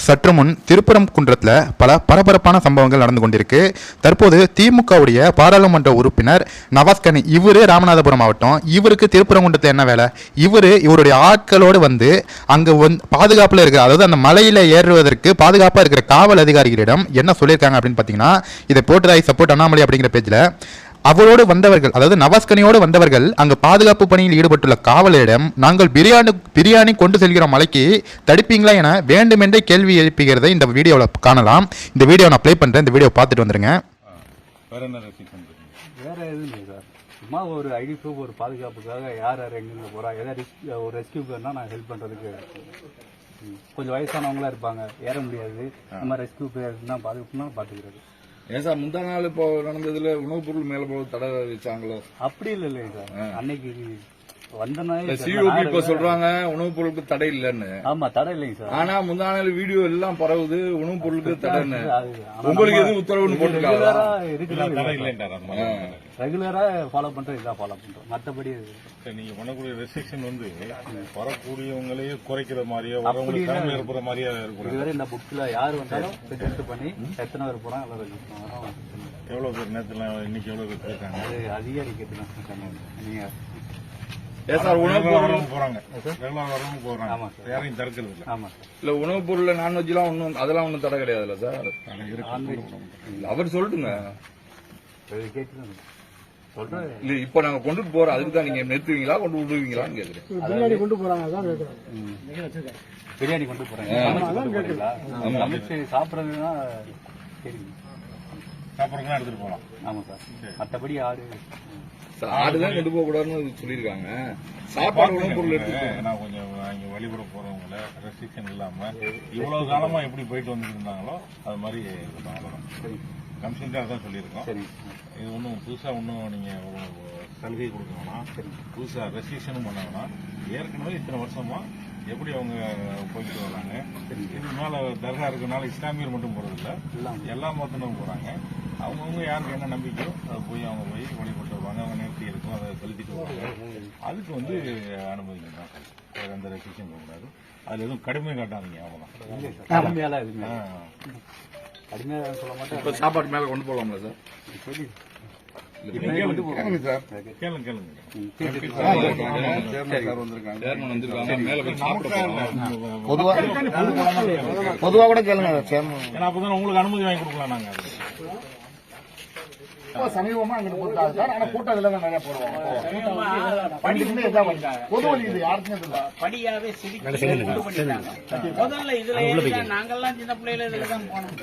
சற்று முன் திருப்பரங்குன்றத்தில் பல பரபரப்பான சம்பவங்கள் நடந்து கொண்டிருக்கு. தற்போது திமுகவுடைய பாராளுமன்ற உறுப்பினர் நவாஸ்கனி, இவர் ராமநாதபுரம் மாவட்டம், இவருக்கு திருப்பரங்குன்றத்தில் என்ன வேலை? இவருடைய ஆட்களோடு வந்து அங்கே பாதுகாப்பில் இருக்கிற, அதாவது அந்த மலையில் ஏறுவதற்கு பாதுகாப்பாக இருக்கிற காவல் அதிகாரிகளிடம் என்ன சொல்லியிருக்காங்க அப்படின்னு பார்த்தீங்கன்னா, இதை போட்டுதாய் சப்போர்ட் அண்ணாமலை அப்படிங்கிற பேஜில் அவரோடு வந்தவர்கள், அதாவது நவாஸ்கனியோடு வந்தவர்கள் அங்கு பாதுகாப்பு பணியில் ஈடுபட்டுள்ள காவலரிடம் நாங்கள் பிரியாணி கொண்டு செல்கிற மலைக்கு தடுப்பீங்களா என வேண்டுமென்றே கேள்வி எழுப்புகிறதை இந்த வீடியோவில் காணலாம். இந்த வீடியோ நான் ப்ளே பண்ணுறேன், இந்த வீடியோ பார்த்துட்டு வந்துருங்க. வேற எதுவும் இல்லை சார், சும்மா ஒரு ஐடி ப்ரூஃப், ஒரு பாதுகாப்புக்காக யார் எங்கெங்க போகிறா, எதாவது ஒரு ரெஸ்கியூ வேணா நான் ஹெல்ப் பண்ணுறதுக்கு. கொஞ்சம் வயசானவங்களா இருப்பாங்க, ஏற முடியாது, நம்ம ரெஸ்கியூ தான் பாதுகாப்புனா பார்த்துக்கிறது. ஏன் சார் முந்தா நாள் இப்போ நடந்ததுல உணவுப் பொருள் மேல போக தடை வச்சாங்களோ? அப்படி இல்லைங்க சார், அன்னைக்கு வந்தனால இப்ப சொல்றாங்க உணவுப் பொருளுக்கு தடை இல்லன்னு. ஆமா, தடை இல்லைங்க சார். ஆனா முந்தா நாள் வீடியோ எல்லாம் பரவுது உணவுப் பொருளுக்கு தடைன்னு. உங்களுக்கு எதுவும் உத்தரவுன்னு போட்டுருக்காங்க? ரெகுலரா ஃபாலோ பண்றோம், இதான் ஃபாலோ பண்றோம். மற்றபடி நீங்க பண்ணக்கூடிய ரெஸ்ட்ரிக்ஷன் வந்து வரக்கூடியவங்களையே குறைக்கிற மாதிரியே, வரவங்களுக்கு இருக்கிற மாதிரியே இருக்கும். இதுவரை இந்த புக்ல யார் வந்தாலும் டெஸ்ட் பண்ணி எத்தனை பேர் போறாங்க எல்லாம் எவ்வளவு பேர் நேரத்துல இன்னைக்கு எவ்வளவு பேர் போயிருக்காங்க? அது அதிகரிக்கிறது நீங்க உணவுப் பொருள் போறாங்க, போறாங்க, யாரையும் தடுக்கிறது இல்லை. ஆமா இல்ல உணவுப் பொருள்ல நான்வெஜ் எல்லாம் ஒன்னும் அதெல்லாம் ஒன்னும் தடை கிடையாதுல்ல சார்? அவர் சொல்லுங்க. இல்ல இப்ப நாங்க கொண்டுட்டு போறோம், அதுக்கு தான் நீங்க நிறுத்துவீங்களா கொண்டு விடுவீங்களான்னு கேக்குறேன். பிரியாணி கொண்டு போறாங்க, பிரியாணி கொண்டு போறாங்க, சாப்பிடறதுன்னா சாப்பிட்றதுலாம் எடுத்துட்டு போகலாம். ஆமா சார், மற்றபடி ஆடுதான் கொண்டு போக கூடாதுன்னு சொல்லிருக்காங்க. சாப்பாடு உணவுப் பொருள் எடுத்து நான் கொஞ்சம் இங்க வழிபட போறவங்கள ரெஸ்ட்ரிக்ஷன் இல்லாம இவ்வளவு காலமா எப்படி போயிட்டு வந்துட்டு இருந்தாங்களோ அது மாதிரி கமிஷன் தான் சொல்லியிருக்கோம். இது ஒன்றும் புதுசா ஒன்றும் நீங்க சலுகை கொடுக்கணும்னா, புதுசா ரெஸ்ட்ரிக்ஷனும் பண்ணாங்கன்னா, ஏற்கனவே இத்தனை வருஷமா எப்படி அவங்க போயிட்டு வர்றாங்க. இது மேல தர்கா இருக்கிறதுனால இஸ்லாமியர் மட்டும் போறது இல்ல, எல்லா மதத்தினரும் போறாங்க. அவங்கவுங்க யாருக்கு என்ன நம்பிக்கையோ அதை போய் அவங்க போய் வழிபட்டு வருவாங்க. அவங்க நேர்த்தி இருக்கும், அதை செலுத்திட்டு வருவாங்க. அதுக்கு வந்து அனுமதிங்க தான், வேற எந்த ரெஸ்ட்ரிக்ஷன் போகக்கூடாது. அதுல எதுவும் கடுமையாக காட்டாதீங்க. அவ்வளவுதான், கடுமையா சொல்ல மாட்டேன். இப்ப சாப்பாடு மேல கொண்டு போகலாம்ல சார்? பொதுவா கூட கேளுங்க, அப்பதான் உங்களுக்கு அனுமதி வாங்கி கொடுக்கலாம். நாங்க சமீபமா அங்க போட்டாங்க சார், ஆனா கூட்டம் இதுல நிறைய போடுவாங்க. பொது வழி இது யாருக்குமே படியாவே முதல்ல இதுல நாங்கெல்லாம் சின்ன பிள்ளைல இதுலதான் போனோம்.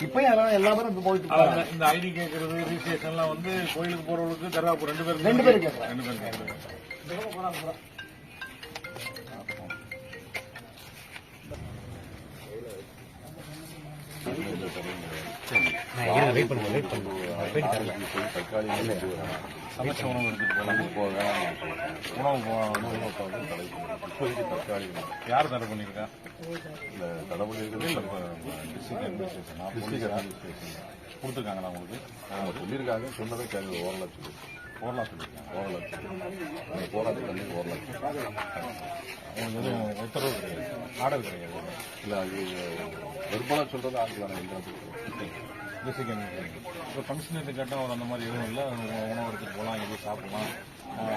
இப்பயும் எல்லா பேரும் போயிட்டு இந்த ஐடி கேட்கறது ரிஜிஸ்ட்ரேஷன் எல்லாம் வந்து கோயிலுக்கு போறவங்களுக்கு தர்காவுக்கு ரெண்டு பேரும் கேட்கறாங்க. சமைச்ச உணவு எடுத்துட்டு போகலாம். இப்போதைக்கு தற்காலி யார் தடை பண்ணிருக்கா? இல்ல தடை பண்ணிருக்கிறது டிஸ்ட்ரிக்ட் அட்மினிஸ்ட்ரேஷன் கொடுத்துருக்காங்களா உங்களுக்கு? சொல்லியிருக்காங்க, சொன்னதை கேள்வி ஓரளவு சொல்லியிருக்காங்க. ஓரளவு போராட்டம் தண்ணி ஓரளவு அவங்க எதுவும் உத்தரவு கிடையாது, ஆர்டர் கிடையாது. இல்லை அது வெறுப்பாக சொல்றது ஆட்களான இப்போ கமிஷனர் கேட்டால் அவர் அந்த மாதிரி எதுவும் இல்லை, உணவு எடுத்துட்டு போகலாம், எதுவும் சாப்பிடலாம்,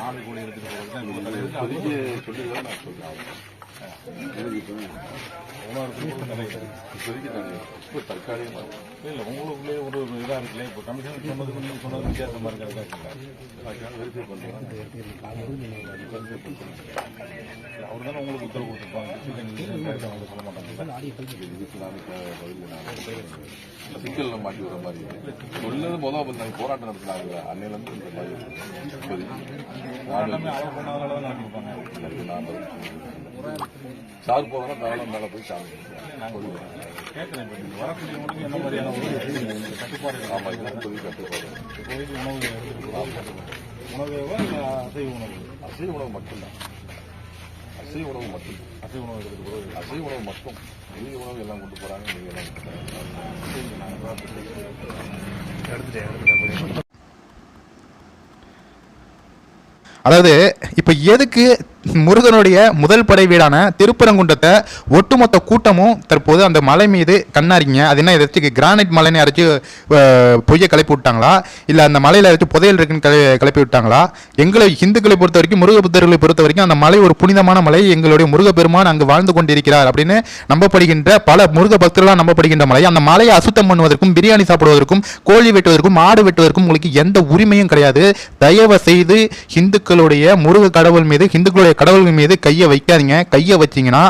ஆடு கூட எடுத்துட்டு போகிறது தான் சொல்லிடுறேன். நான் சொல்றேன் தற்காலிகமாக இல்லை, உங்களுக்குள்ளே ஒரு இதாக இருக்குல்ல. இப்போ கமிஷனர் சொன்னது நீங்கள் சொன்னது வித்தியாசமாக இருக்கிறதா வெரிஃபை பண்ணுறேன். அவர் தானே உங்களுக்கு உத்தரவு கொடுத்துருப்பாங்க, அவங்க சொல்ல மாட்டாங்க. சிக்கல்ல மாட்டி வர மாதிரி சொல்லது முதல் நாங்கள் போராட்டம் நடத்தினாங்க. அன்னையிலேருந்து இந்த மாதிரி சார் போகிறோம், தாராளம் மேலே போய் சாமி கேட்கறேன். வரக்கூடியவங்களுக்கு என்ன மாதிரியான கட்டுப்பாடு? ஆமாம், இதெல்லாம் தொழில் கட்டுப்பாடு. கோயில் உணவு உணவேவா இல்லை அசைவ உணவு? அசைவ உணவு மட்டும்தான், அசைவ உணவு மட்டும். அசைவ உணவு எடுத்துட்டு போகிறது, அசைவ உணவு மட்டும். மீதி உணவு எல்லாம் கொண்டு போறாங்க. மீதி எல்லாம் அதாவது இப்போ எதுக்கு முருகனுடைய முதல் படை வீடான திருப்பரங்குன்றத்தை ஒட்டுமொத்த கூட்டமும் தற்போது அந்த மலை மீது கண்ணாரிங்க. அது என்ன ஏதாச்சும் கிரானைட் மலைன்னு யாராச்சும் பொய்யை கிளப்பி விட்டாங்களா, இல்லை அந்த மலையில் ஏதாச்சும் புதையல் இருக்குன்னு கிளப்பி விட்டாங்களா? எங்களை இந்துக்களை பொறுத்த வரைக்கும், முருகபக்தர்களை பொறுத்த வரைக்கும் அந்த மலை ஒரு புனிதமான மலை, எங்களுடைய முருகப்பெருமான் அங்கு வாழ்ந்து கொண்டிருக்கிறார் அப்படின்னு நம்பப்படுகின்ற பல முருக பக்தர்களால் நம்பப்படுகின்ற மலை. அந்த மலையை அசுத்தம் பண்ணுவதற்கும், பிரியாணி சாப்பிடுவதற்கும், கோழி வெட்டுவதற்கும், மாடு வெட்டுவதற்கும் உங்களுக்கு எந்த உரிமையும் கிடையாது. தயவு செய்து இந்துக்களுடைய முருக கடவுள் மீது, இந்துக்களுடைய கடவுள் மீது கையை வைக்காதீங்க. கையை வச்சீங்கன்னா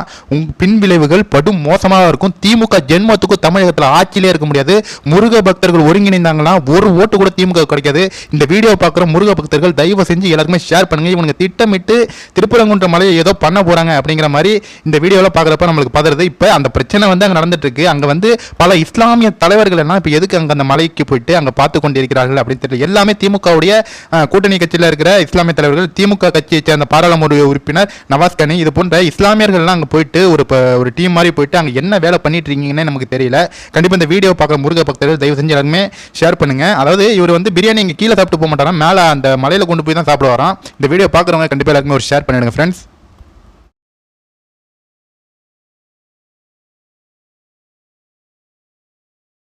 பின் விளைவுகள் படும் மோசமாக இருக்கும். திமுக ஜென்மத்துக்கும் தமிழகத்தில் ஆட்சியிலே இருக்க முடியாது. முருக பக்தர்கள் ஒருங்கிணைந்தாங்கன்னா ஒரு ஓட்டு கூட திமுக கிடைக்காது. இந்த வீடியோ பார்க்குற முருக பக்தர்கள் தயவு செஞ்சு எல்லாருக்குமே ஷேர் பண்ணுங்க. இவங்க திட்டமிட்டு திருப்பரங்குன்ற மலையை ஏதோ பண்ண போறாங்க அப்படிங்கிற மாதிரி இந்த வீடியோவில் பார்க்குறப்ப நம்மளுக்கு பதறது. இப்போ அந்த பிரச்சனை வந்து அங்கே நடந்துட்டு இருக்கு. அங்கே வந்து பல இஸ்லாமிய தலைவர்கள் எல்லாம் இப்போ எதுக்கு அங்கே அந்த மலைக்கு போயிட்டு அங்கே பார்த்து கொண்டிருக்கிறார்கள் அப்படின்னு தெரியல. எல்லாமே திமுகவுடைய கூட்டணி கட்சியில் இருக்கிற இஸ்லாமிய தலைவர்கள், திமுக கட்சியை சேர்ந்த பாராளுமன்ற உறுப்பினர் நவாஸ் கனி, இது போன்ற இஸ்லாமியர்கள்லாம் அங்கே போயிட்டு ஒரு டீம் மாதிரி போயிட்டு அங்கே என்ன வேலை பண்ணிட்டு இருக்கீங்கன்னு நமக்கு தெரியல. கண்டிப்பாக இந்த வீடியோ பார்க்குற முருக பக்தர்கள் தயவு செஞ்சு எல்லாருமே ஷேர் பண்ணுங்க. அதாவது இவர் வந்து பிரியாணி இங்கே கீழே சாப்பிட்டு போக மாட்டாராம், மேலே அந்த மலையில் கொண்டு போய் தான் சாப்பிடுவாராம். இந்த வீடியோ பார்க்குறவங்க கண்டிப்பாக எல்லாருமே ஒரு ஷேர் பண்ணிடுங்க ஃப்ரெண்ட்ஸ்.